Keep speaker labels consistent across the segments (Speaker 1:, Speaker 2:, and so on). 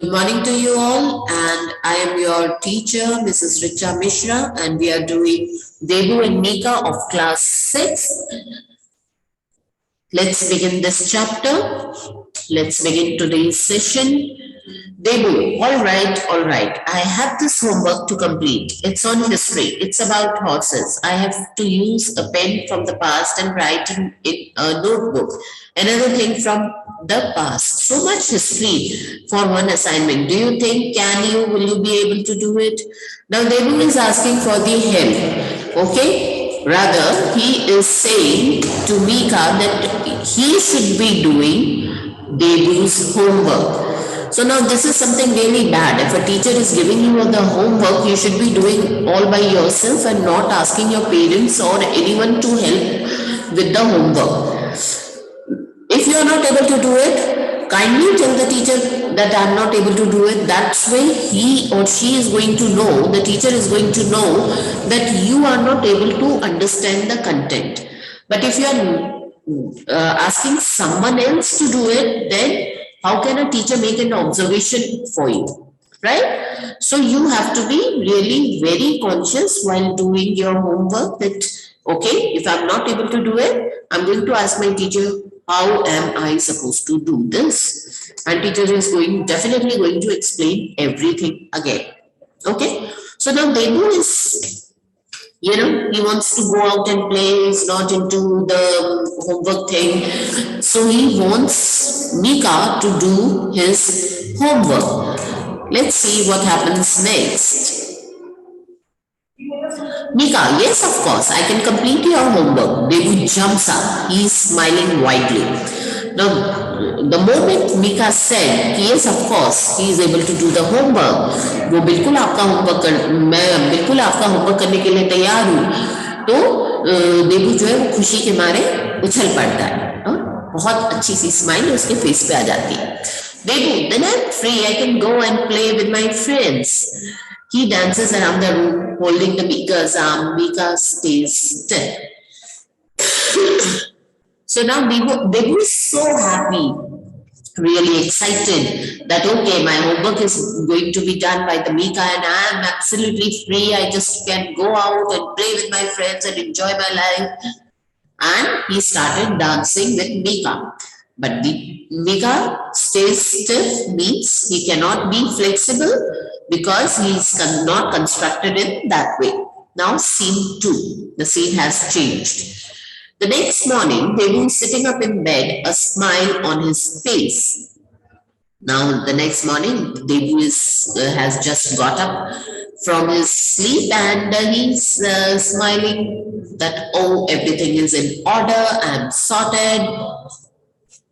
Speaker 1: Good morning to you all, and I am your teacher, Mrs. Richa Mishra, and we are doing Debu and Mika of class 6. Let's begin this chapter. Let's begin today's session. Debu, all right. I have this homework to complete. It's on history. It's about horses. I have to use a pen from the past and write in a notebook. Another thing from the past. So much history for one assignment. Do you think will you be able to do it? Now Debu is asking for the help. Okay? Rather, he is saying to Mika that he should be doing Debu's homework. So now this is something really bad. If a teacher is giving you the homework, you should be doing all by yourself and not asking your parents or anyone to help with the homework. If you are not able to do it, kindly tell the teacher that I am not able to do it. That's way he or she is going to know, the teacher is going to know that you are not able to understand the content. But if you are asking someone else to do it, then how can a teacher make an observation for you, right? So you have to be really very conscious while doing your homework that, okay, if I'm not able to do it, I'm going to ask my teacher, how am I supposed to do this? And teacher is definitely going to explain everything again. Okay, so now Debu is, he wants to go out and play. He's not into the homework thing. So he wants Mika to do his homework. Let's see what happens next. Mika, yes, of course, I can complete your homework. Debu jumps up. He is smiling widely. Now, the moment Mika said, yes, of course, he is able to do the homework. वो बिल्कुल आपका homework मैं बिल्कुल आपका homework करने के लिए तैयार हूँ. तो देबू जो है वो खुशी के मारे उछल पड़ता है और बहुत अच्छी सी स्माइल उसके फेस पे आ जाती है. Debu, then I'm free. I can go and play with my friends. He dances around the room, holding the Mika's arm. Mika stays still. So now Debu is so happy, really excited that, okay, my homework is going to be done by the Mika and I am absolutely free. I just can go out and play with my friends and enjoy my life. And he started dancing with Mika. But the Mika stays stiff means he cannot be flexible because he is not constructed in that way. Now scene 2, the scene has changed. The next morning, Debu is sitting up in bed, a smile on his face. Now the next morning, Debu has just got up from his sleep and he's smiling that, oh, everything is in order, I'm sorted.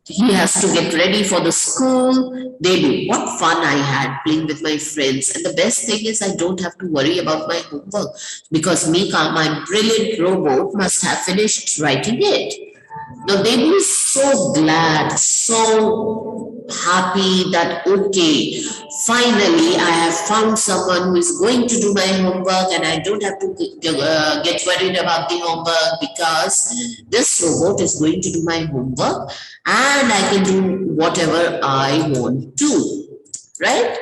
Speaker 1: He has to get ready for the school. Debu, what fun I had playing with my friends. And the best thing is I don't have to worry about my homework because Mika, my brilliant robot, must have finished writing it. Now Debu is so glad, so happy that, okay, finally I have found someone who is going to do my homework and I don't have to get worried about the homework because this robot is going to do my homework and I can do whatever I want to, right?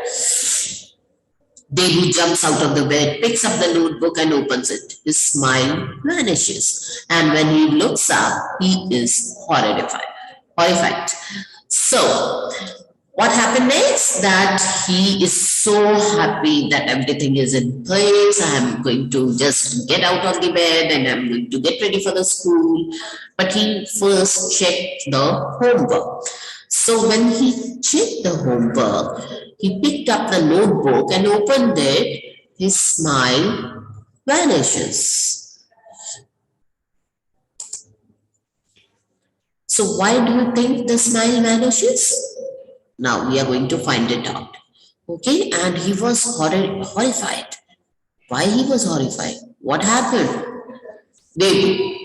Speaker 1: Debu jumps out of the bed, picks up the notebook and opens it. His smile vanishes. And when he looks up, he is horrified. So, what happened next? That he is so happy that everything is in place. I'm going to just get out of the bed and I'm going to get ready for the school. But he first checked the homework. So when he checked the homework, he picked up the notebook and opened it. His smile vanishes. So why do you think the smile vanishes? Now we are going to find it out. Okay, and he was horrified. Why he was horrified? What happened? Debu.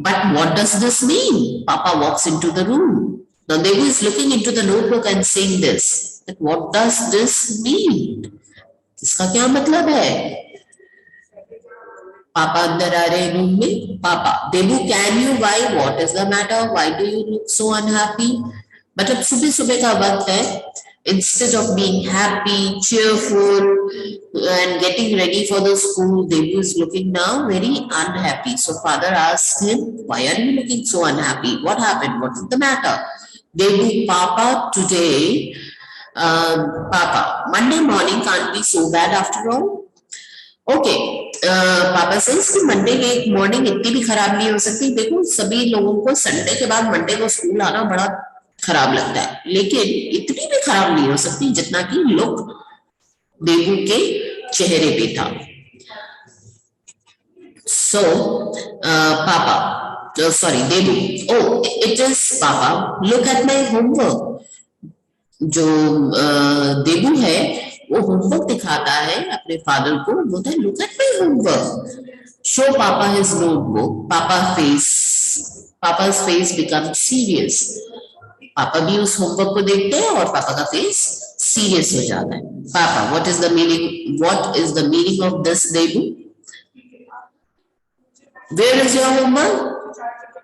Speaker 1: But what does this mean? Papa walks into the room. Now Debu is looking into the notebook and saying this. That what does this mean? इसका क्या मतलब है? Papa अंदर आ रहे room में. Papa, Debu, can you? Why? What is the matter? Why do you look so unhappy? मतलब सुबह सुबह का वक्त है. Instead of being happy, cheerful, and getting ready for the school, Debu is looking now very unhappy. So father asked him, "Why are you looking so unhappy? What happened? What is the matter?" Debu, Papa, today, Papa, Monday morning can't be so bad after all. Okay, पापा से कि Monday की morning इतनी भी खराब नहीं हो सकती। देखो सभी लोगों को संडे के बाद मंडे को स्कूल आना बड़ा खराब लगता है, लेकिन इतनी भी खराब नहीं हो सकती जितना कि लुक देबू के चेहरे पे था। So papa, sorry Debu, oh it is papa, look at my homework. जो देबू है वो होमवर्क दिखाता है अपने फादर को, बोलता है look at my homework, show papa his notebook, papa's face becomes serious। पापा भी उस होमवर्क को देखते हैं और पापा का फेस सीरियस हो जाता है। पापा, what is the meaning of this, Debu? Where is your homework?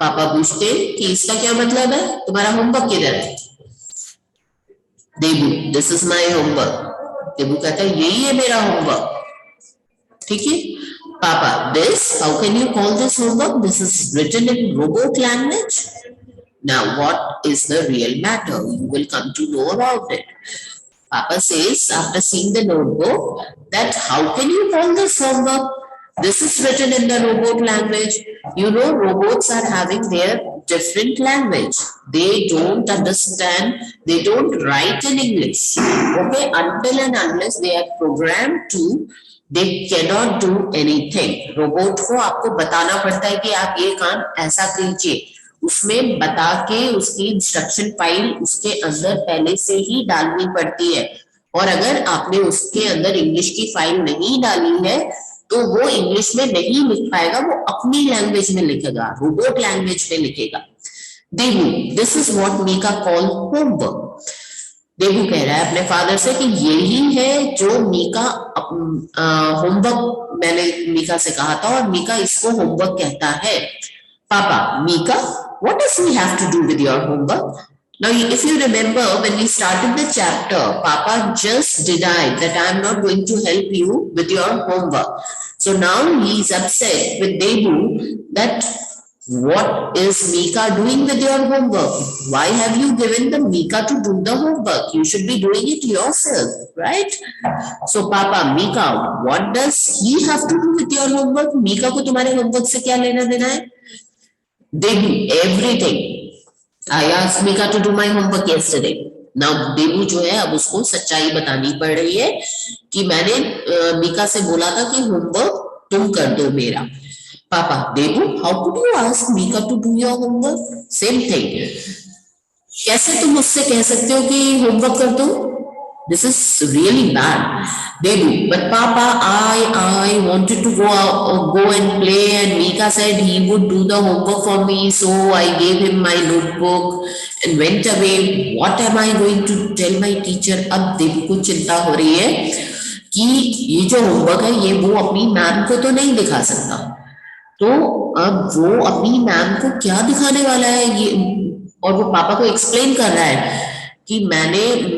Speaker 1: पापा पूछते कि इसका क्या मतलब है, तुम्हारा होमवर्क किधर है? Debu, this is my homework. Debu कहता है यही है मेरा होमवर्क, ठीक है। Papa, this, how can you call this homework? This is written in robot language. Now what is the real matter? You will come to know about it. Papa says, after seeing the notebook, that how can you call this homework? This is written in the robot language. You know, robots are having their different language. They don't understand, they don't write in English. Okay, until and unless they are programmed to, they cannot do anything. Robot को आपको बताना पड़ता है कि आप ये काम ऐसा कीजिए, उसमें बता के उसकी इंस्ट्रक्शन फाइल उसके अंदर पहले से ही डालनी पड़ती है। और अगर आपने उसके अंदर इंग्लिश की फाइल नहीं डाली है तो वो इंग्लिश में नहीं लिख पाएगा, वो अपनी लैंग्वेज में लिखेगा, रोबोट लैंग्वेज में लिखेगा। Debu, this is what Mika call homework. Debu कह रहा है अपने फादर से कि यही है जो मीका होमवर्क मैंने मीका से कहा था और मीका इसको होमवर्क कहता है। पापा, Mika, what does he have to do with your homework? Now, if you remember, when we started the chapter, Papa just denied that I am not going to help you with your homework. So now he is upset with Debu that what is Mika doing with your homework? Why have you given the Mika to do the homework? You should be doing it yourself, right? So Papa, Mika, what does he have to do with your homework? Mika को तुम्हारे homework से क्या लेना देना है? Debu, everything. I asked Mika to do my homework yesterday. Now Debu जो है अब उसको सच्चाई बतानी पड़ रही है कि मैंने मीका से बोला था कि होमवर्क तुम कर दो मेरा। पापा, Debu, how could you ask Mika to do your homework? Same thing. कैसे तुम मुझसे कह सकते हो कि होमवर्क कर दो? This is really bad. Debu, but Papa, I wanted to go and play, and Mika said he would do the homework for me, so I gave him my notebook and went away. What am I going to tell my teacher? अब Debu को चिंता हो रही है कि ये जो homework है ये वो अपनी मैम को तो नहीं दिखा सकता, तो अब वो अपनी मैम को क्या दिखाने वाला है ये, और वो पापा को एक्सप्लेन कर रहा है कि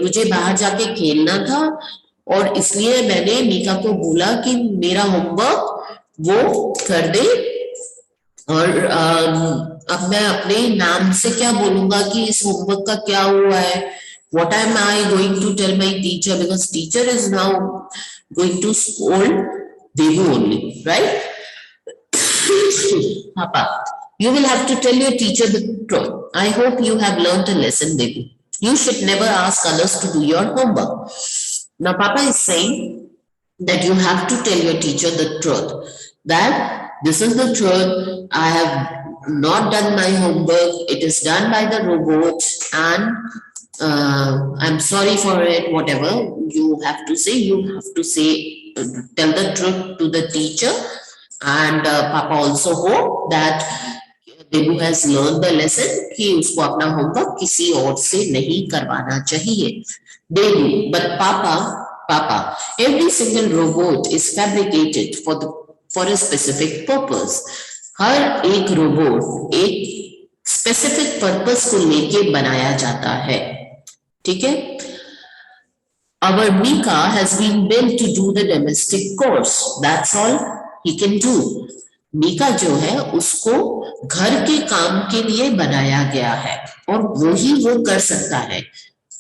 Speaker 1: मुझे बाहर जाके खेलना था और इसलिए मैंने मीका को बोला कि मेरा होमवर्क वो कर दे, और अब मैं अपने नाम से क्या बोलूंगा कि इस होमवर्क का क्या हुआ है? What am I going to tell my teacher? Because teacher is now going to scold Debu only, right? Papa, you will have to tell your teacher the truth. I hope you have learned a lesson, Debu. You should never ask others to do your homework. Now, Papa is saying that you have to tell your teacher the truth. That this is the truth. I have not done my homework. It is done by the robot, and I'm sorry for it. Whatever you have to say, tell the truth to the teacher. And Papa also hope that Debu has learned the lesson कि उसको अपना homework किसी और से नहीं करवाना चाहिए। Debu, but Papa, every single robot is fabricated for a specific purpose. हर एक रोबोट एक स्पेसिफिक पर्पस को लेके बनाया जाता है, ठीक है। Our Mika has been built to do the domestic chores. That's all he can do. Mika जो है उसको घर के काम के लिए बनाया गया है और वही वो कर सकता है.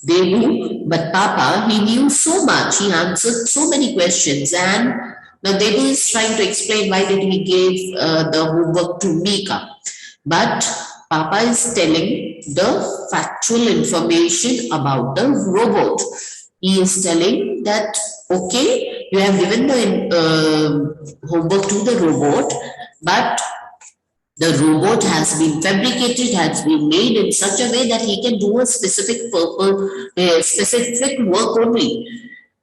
Speaker 1: Debu, but Papa, he knew so much. He answered so many questions, and now Debu is trying to explain why did he give the homework to Mika, but Papa is telling the factual information about the robot. He is telling that okay, you have given the homework to the robot, but the robot has been fabricated, has been made in such a way that he can do a specific purpose, specific work only.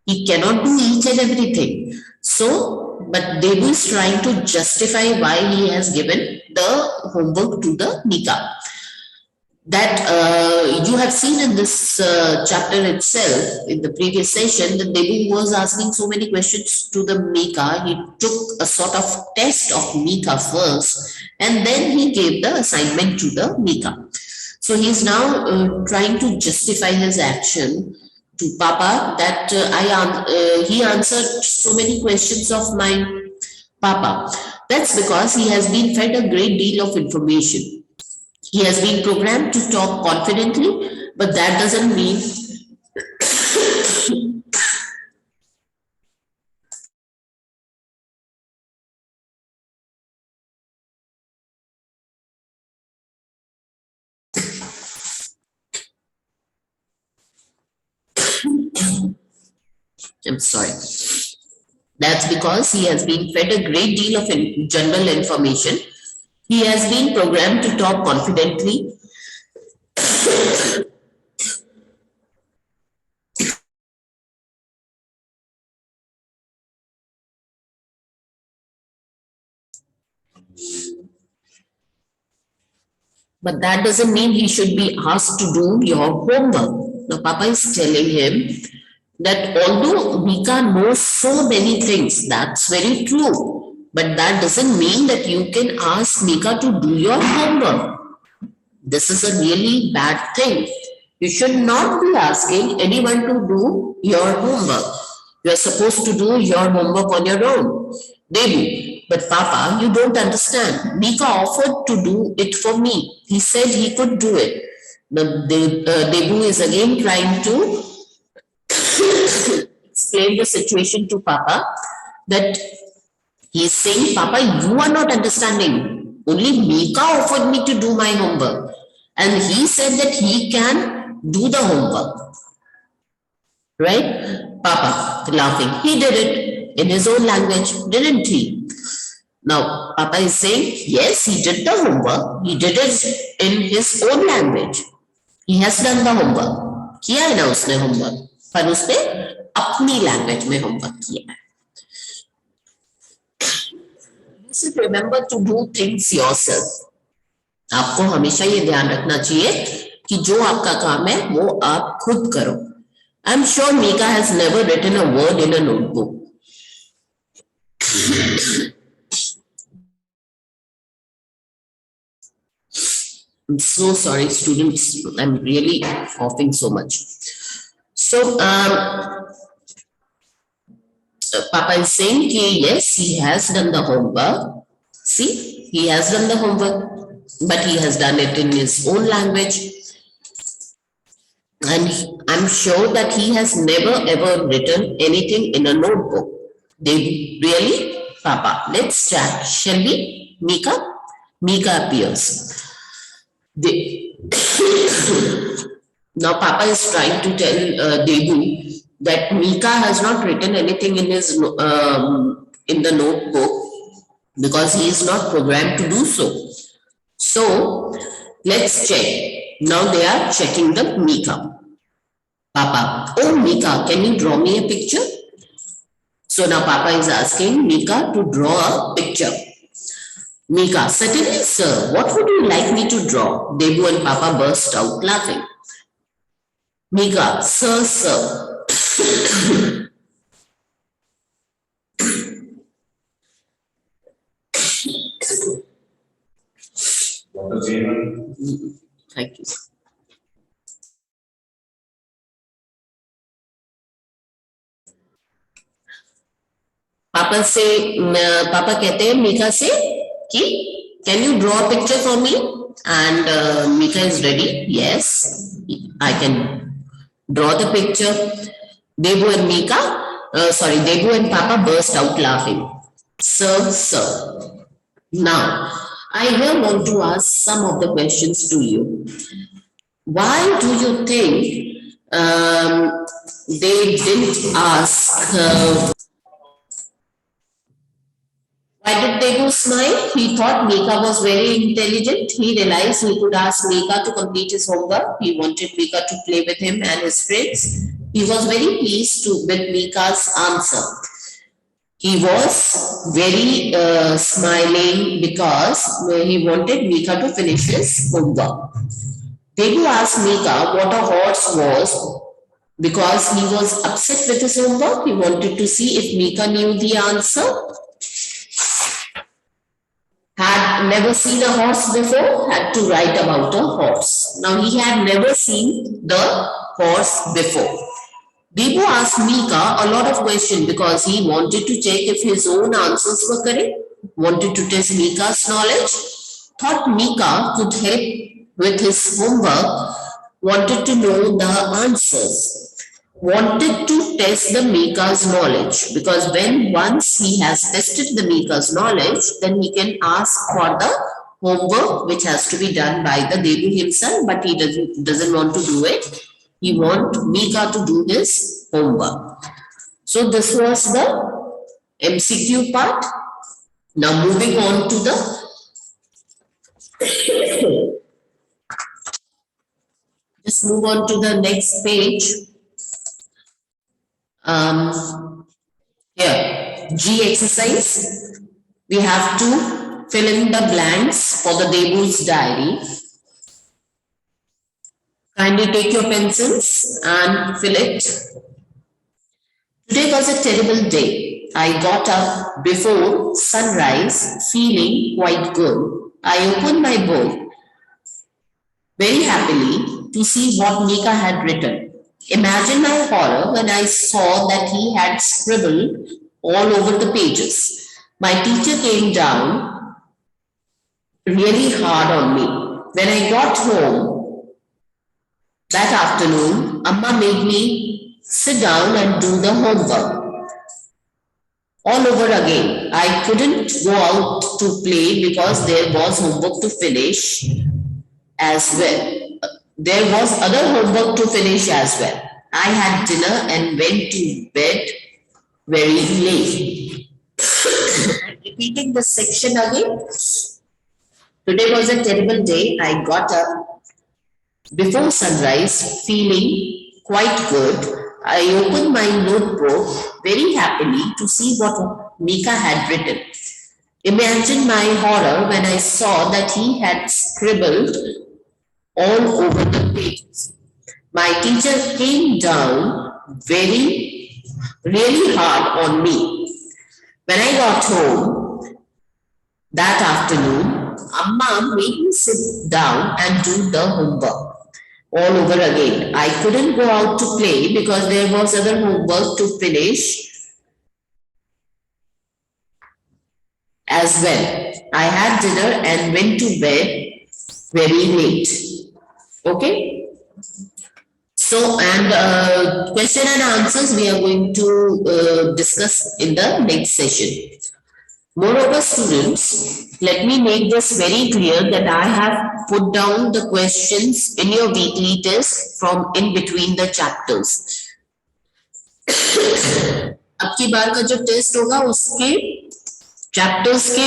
Speaker 1: He cannot do each and everything. So, but Debu is trying to justify why he has given the homework to the Mika. That you have seen in this chapter itself, in the previous session, that Debu was asking so many questions to the Mika. He took a sort of test of Mika first, and then he gave the assignment to the Mika. So he's now trying to justify his action to Papa that he answered so many questions of my Papa. That's because he has been fed a great deal of information. He has been programmed to talk confidently, but that doesn't mean I'm sorry. That's because he has been fed a great deal of general information. He has been programmed to talk confidently. But that doesn't mean he should be asked to do your homework. Now, Papa is telling him that although Mika knows so many things, that's very true. But that doesn't mean that you can ask Mika to do your homework. This is a really bad thing. You should not be asking anyone to do your homework. You are supposed to do your homework on your own. Debu, but Papa, you don't understand. Mika offered to do it for me. He said he could do it. Debu is again trying to explain the situation to Papa that he is saying, Papa, you are not understanding. Only Mika offered me to do my homework. And he said that he can do the homework. Right? Papa laughing. He did it in his own language, didn't he? Now, Papa is saying, yes, he did the homework. He did it in his own language. He has done the homework. किया है ना उसने homework, पर उसने अपनी language में homework किया है. You should remember to do things yourself. आपको हमेशा ये ध्यान रखना चाहिए कि जो आपका काम है वो आप खुद करो. I'm sure Mika has never written a word in a notebook. I'm so sorry, students. I'm really coughing so much. So, Papa is saying, yes, he has done the homework. See, he has done the homework, but he has done it in his own language. And I'm sure that he has never ever written anything in a notebook. They really, Papa, let's chat, shall we? Mika appears. They, now Papa is trying to tell Debu that Mika has not written anything in his in the notebook because he is not programmed to do so. So let's check. Now they are checking the Mika. Papa, oh Mika, can you draw me a picture? So now Papa is asking Mika to draw a picture. Mika, certainly, sir. What would you like me to draw? Debu and Papa burst out laughing. Mika, sir. Thank you. पापा कहते हैं Mika से कि can you draw a picture for me and Mika is ready yes I can draw the picture. Debu and Mika, Debu and Papa burst out laughing. Sir. Now, I here want to ask some of the questions to you. Why do you think they didn't ask? Why did Debu smile? He thought Mika was very intelligent. He realized he could ask Mika to complete his homework. He wanted Mika to play with him and his friends. He was very pleased with Mika's answer. He was very smiling because he wanted Mika to finish his homework. Debu asked Mika what a horse was because he was upset with his homework. He wanted to see if Mika knew the answer. Had never seen a horse before, had to write about a horse. Now he had never seen the horse before. Debu asked Mika a lot of questions because he wanted to check if his own answers were correct, wanted to test Mika's knowledge, thought Mika could help with his homework, wanted to know the answers, wanted to test the Mika's knowledge because when once he has tested the Mika's knowledge, then he can ask for the homework which has to be done by the Debu himself, but he doesn't want to do it. He wants Mika to do his homework. So this was the MCQ part. Now moving on to the just move on to the next page. Here, G exercise. We have to fill in the blanks for the Debu's diary. Kindly take your pencils and fill it. Today was a terrible day. I got up before sunrise feeling quite good. I opened my book very happily to see what Mika had written. Imagine my horror when I saw that he had scribbled all over the pages. My teacher came down really hard on me. When I got home that afternoon, Amma made me sit down and do the homework all over again. I couldn't go out to play because there was homework to finish as well. There was other homework to finish as well. I had dinner and went to bed very late. Repeating this section again. Today was a terrible day. I got up before sunrise feeling quite good. I opened my notebook very happily to see what Mika had written. Imagine my horror when I saw that he had scribbled all over the pages. My teacher came down really hard on me. When I got home that afternoon, Amma made me sit down and do the homework all over again. I couldn't go out to play because there was other homework to finish as well. I had dinner and went to bed very late. Okay. So, and question and answers we are going to discuss in the next session. Moreover, students, let me make this very clear that I have put down the questions in your weekly test from in between the chapters. अब की बार का जो test होगा उसके chapters के